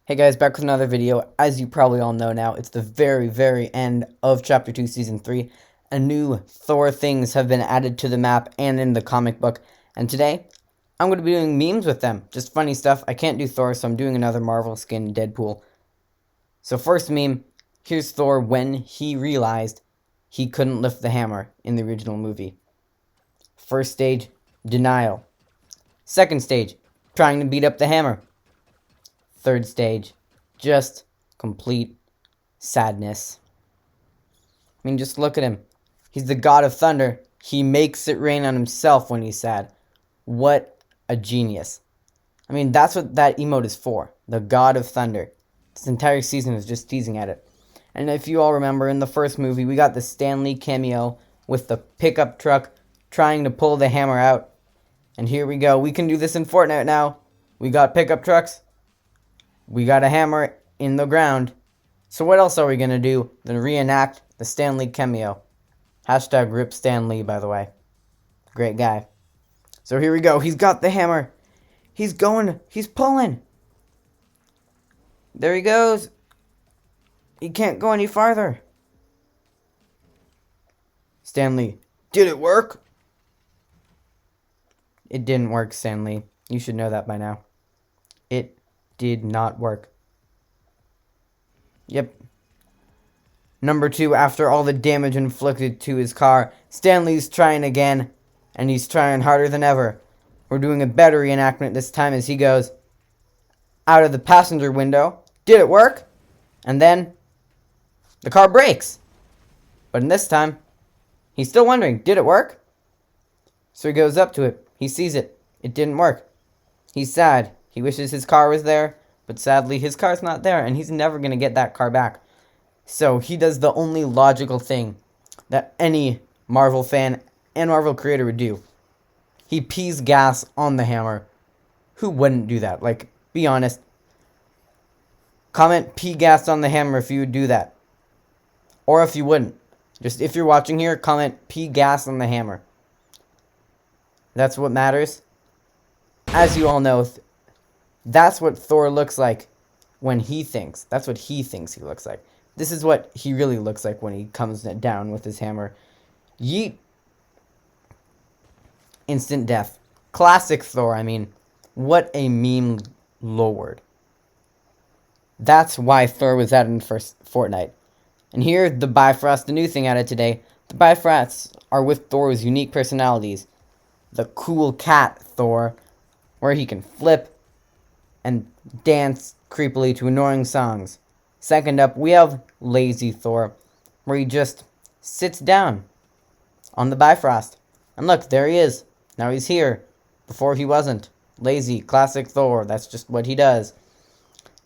Hey guys, back with another video. As you probably all know now, it's the very end of Chapter 2, Season 3, and new Thor things have been added to the map and in the comic book. And today, I'm going to be doing memes with them. Just funny stuff. I can't do Thor, so I'm doing another Marvel skin, Deadpool. So first meme, here's Thor when he realized he couldn't lift the hammer in the original movie. First stage, denial. Second stage, trying to beat up the hammer. Third stage, just complete sadness. I mean, just look at him. He's the god of thunder. He makes it rain on himself when he's sad. What a genius. I mean, that's what that emote is for. The god of thunder. This entire season was just teasing at it. And if you all remember, in the first movie, we got the Stan Lee cameo with the pickup truck trying to pull the hammer out. And here we go. We can do this in Fortnite now. We got pickup trucks. We got a hammer in the ground. So what else are we going to do than reenact the Stan Lee cameo? Hashtag RIP Stan Lee, by the way. Great guy. So here we go. He's got the hammer. He's going. He's pulling. There he goes. He can't go any farther. Stan Lee. Did it work? It didn't work, Stan Lee. You should know that by now. It did not work. Yep. Number 2, after all the damage inflicted to his car, Stan Lee's trying again, and he's trying harder than ever. We're doing a better reenactment this time as he goes out of the passenger window. Did it work? And then the car brakes. But in this time, he's still wondering, did it work? So he goes up to it. He sees it. It didn't work. He's sad. He wishes his car was there, but sadly his car's not there, and he's never going to get that car back. So he does the only logical thing that any Marvel fan and Marvel creator would do. He pees gas on the hammer. Who wouldn't do that? Like, be honest. Comment pee gas on the hammer if you would do that. Or if you wouldn't. Just if you're watching here, comment pee gas on the hammer. That's what matters. As you all know, that's what Thor looks like when he thinks. That's what he thinks he looks like. This is what he really looks like when he comes down with his hammer. Yeet. Instant death. Classic Thor, I mean. What a meme lord. That's why Thor was added in first Fortnite. And here, the Bifrost, the new thing added today. The Bifrosts are with Thor's unique personalities. The cool cat Thor, where he can flip and dance creepily to annoying songs. Second up, we have Lazy Thor, where he just sits down on the Bifrost. And look, there he is. Now he's here. Before he wasn't. Lazy, classic Thor. That's just what he does.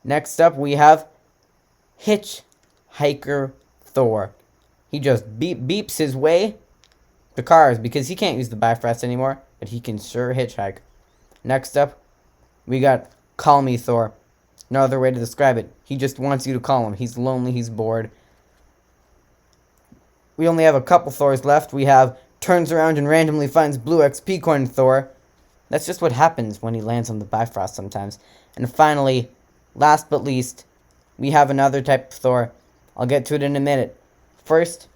Next up, we have Hitchhiker Thor. He just beeps his way to cars because he can't use the Bifrost anymore, but he can sure hitchhike. Next up, we got Call Me Thor. No other way to describe it. He just wants you to call him. He's lonely. He's bored. We only have a couple Thors left. We have Turns Around and Randomly Finds Blue XP Coin Thor. That's just what happens when he lands on the Bifrost sometimes. And finally, last but least, we have another type of Thor. I'll get to it in a minute. First,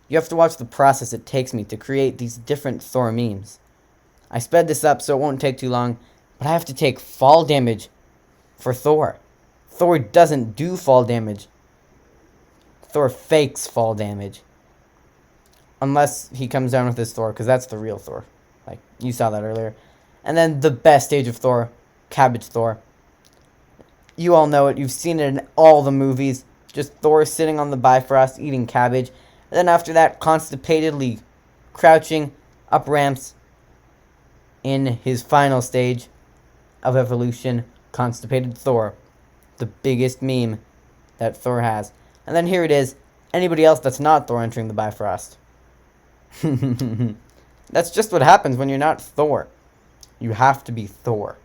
you have to watch the process it takes me to create these different Thor memes. I sped this up so it won't take too long, but I have to take fall damage for Thor. Thor doesn't do fall damage. Thor fakes fall damage. Unless he comes down with his Thor, because that's the real Thor. Like, you saw that earlier. And then the best stage of Thor, Cabbage Thor. You all know it. You've seen it in all the movies. Just Thor sitting on the Bifrost eating cabbage. And then after that, constipatedly crouching up ramps in his final stage of evolution, Constipated Thor. The biggest meme that Thor has. And then here it is. Anybody else that's not Thor entering the Bifrost. That's just what happens when you're not Thor. You have to be Thor.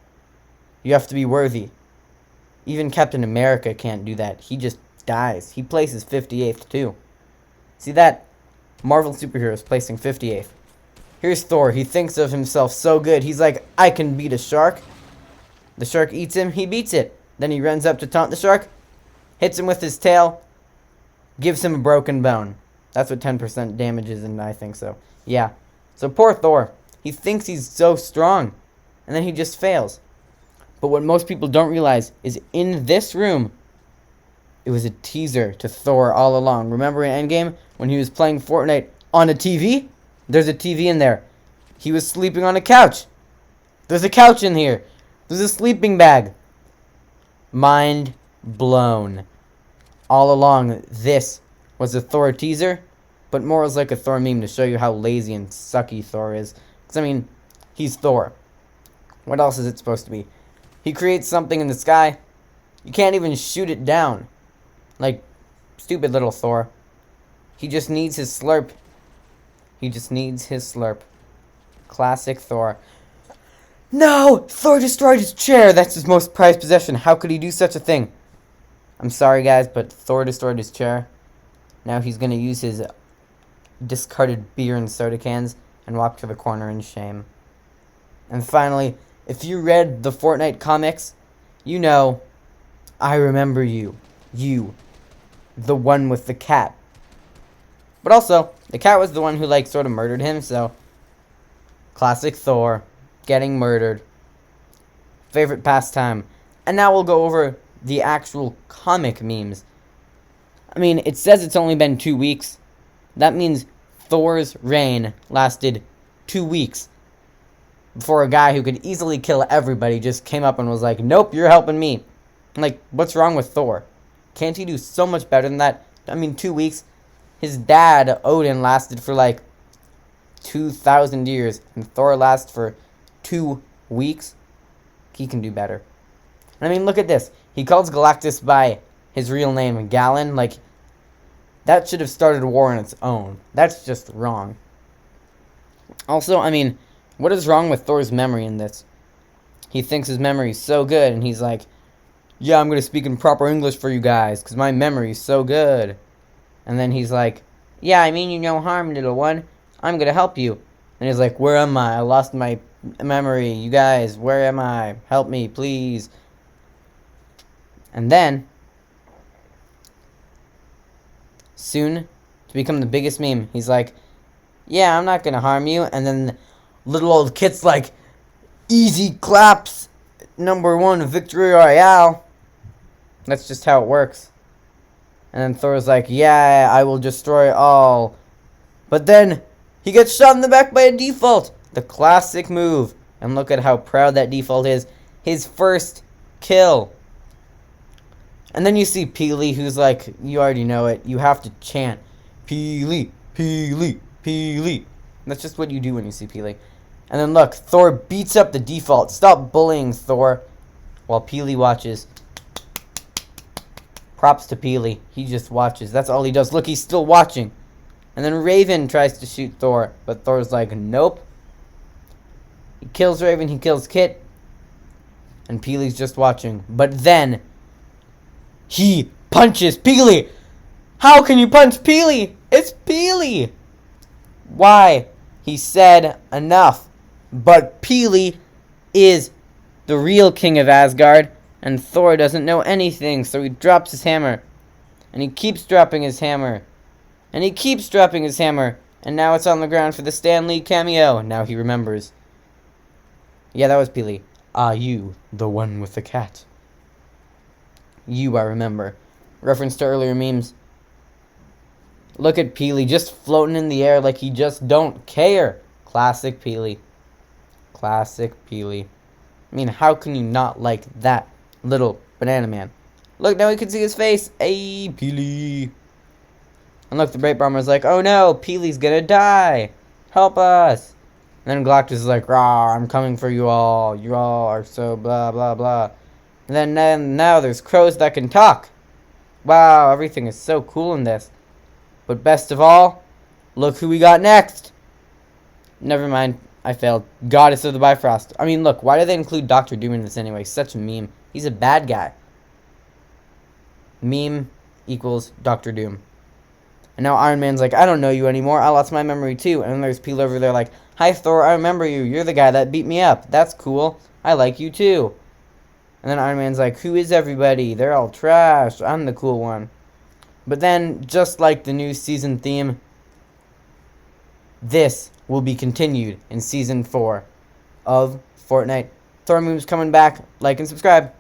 You have to be worthy. Even Captain America can't do that. He just dies. He places 58th too. See that? Marvel superheroes placing 58th. Here's Thor. He thinks of himself so good. He's like, I can beat a shark. The shark eats him. He beats it. Then he runs up to taunt the shark, hits him with his tail, gives him a broken bone. That's what 10% damage is, and I think so. Yeah. So poor Thor. He thinks he's so strong, and then he just fails. But what most people don't realize is in this room, it was a teaser to Thor all along. Remember in Endgame when he was playing Fortnite on a TV? There's a TV in there. He was sleeping on a couch. There's a couch in here. There's a sleeping bag. Mind blown. All along, this was a Thor teaser, but more as like a Thor meme to show you how lazy and sucky Thor is. Because, I mean, he's Thor. What else is it supposed to be? He creates something in the sky. You can't even shoot it down. Like, stupid little Thor. He just needs his slurp. He just needs his slurp. Classic Thor. No! Thor destroyed his chair! That's his most prized possession. How could he do such a thing? I'm sorry, guys, but Thor destroyed his chair. Now he's going to use his discarded beer and soda cans and walk to the corner in shame. And finally, if you read the Fortnite comics, you know, I remember you. You. The one with the cat. But also, the cat was the one who, like, sort of murdered him, so... Classic Thor. Getting murdered. Favorite pastime. And now we'll go over the actual comic memes. I mean, it says it's only been 2 weeks. That means Thor's reign lasted 2 weeks. Before a guy who could easily kill everybody just came up and was like, nope, you're helping me. Like, what's wrong with Thor? Can't he do so much better than that? I mean, 2 weeks. His dad, Odin, lasted for like 2,000 years. And Thor lasts for 2 weeks. He can do better. I mean, look at this. He calls Galactus by his real name, Galen. Like, that should have started a war on its own. That's just wrong. Also, I mean, what is wrong with Thor's memory in this? He thinks his memory is so good, and he's like, yeah, I'm going to speak in proper English for you guys, because my memory is so good. And then he's like, yeah, I mean you no harm, little one. I'm going to help you. And he's like, where am I? I lost my memory. You guys, where am I? Help me, please. And then, soon, to become the biggest meme, he's like, yeah, I'm not going to harm you. And then little old Kit's like, easy claps, #1 victory royale. That's just how it works. And then Thor's like, yeah, I will destroy all. But then he gets shot in the back by a default. The classic move. And look at how proud that default is. His first kill. And then you see Peely, who's like, you already know it. You have to chant, Peely, Peely, Peely. That's just what you do when you see Peely. And then look, Thor beats up the default. Stop bullying Thor. While Peely watches. Props to Peely. He just watches. That's all he does. Look, he's still watching. And then Raven tries to shoot Thor. But Thor's like, nope. He kills Raven. He kills Kit. And Peely's just watching. But then he punches Peely. How can you punch Peely? It's Peely. Why? He said enough. But Peely is the real king of Asgard. And Thor doesn't know anything, so he drops his hammer. And he keeps dropping his hammer. And he keeps dropping his hammer. And now it's on the ground for the Stan Lee cameo. Now he remembers. Yeah, that was Peely. Ah, you, the one with the cat. You, I remember. Reference to earlier memes. Look at Peely just floating in the air like he just don't care. Classic Peely. Classic Peely. I mean, how can you not like that little banana man? Look, now we can see his face. Hey, Peely. And look, the Great Bomber's like, oh no, Peely's gonna die. Help us. And then Galactus is like, rah, I'm coming for you all. You all are so blah, blah, blah. And then now there's crows that can talk. Wow, everything is so cool in this. But best of all, look who we got next. Never mind, I failed. Goddess of the Bifrost. I mean, look, why do they include Doctor Doom in this anyway? Such a meme. He's a bad guy. Meme equals Doctor Doom. And now Iron Man's like, I don't know you anymore. I lost my memory too. And then there's Peely over there like, hi Thor, I remember you. You're the guy that beat me up. That's cool. I like you too. And then Iron Man's like, who is everybody? They're all trash. I'm the cool one. But then, just like the new season theme, this will be continued in Season 4 of Fortnite. Thor Moves coming back. Like and subscribe.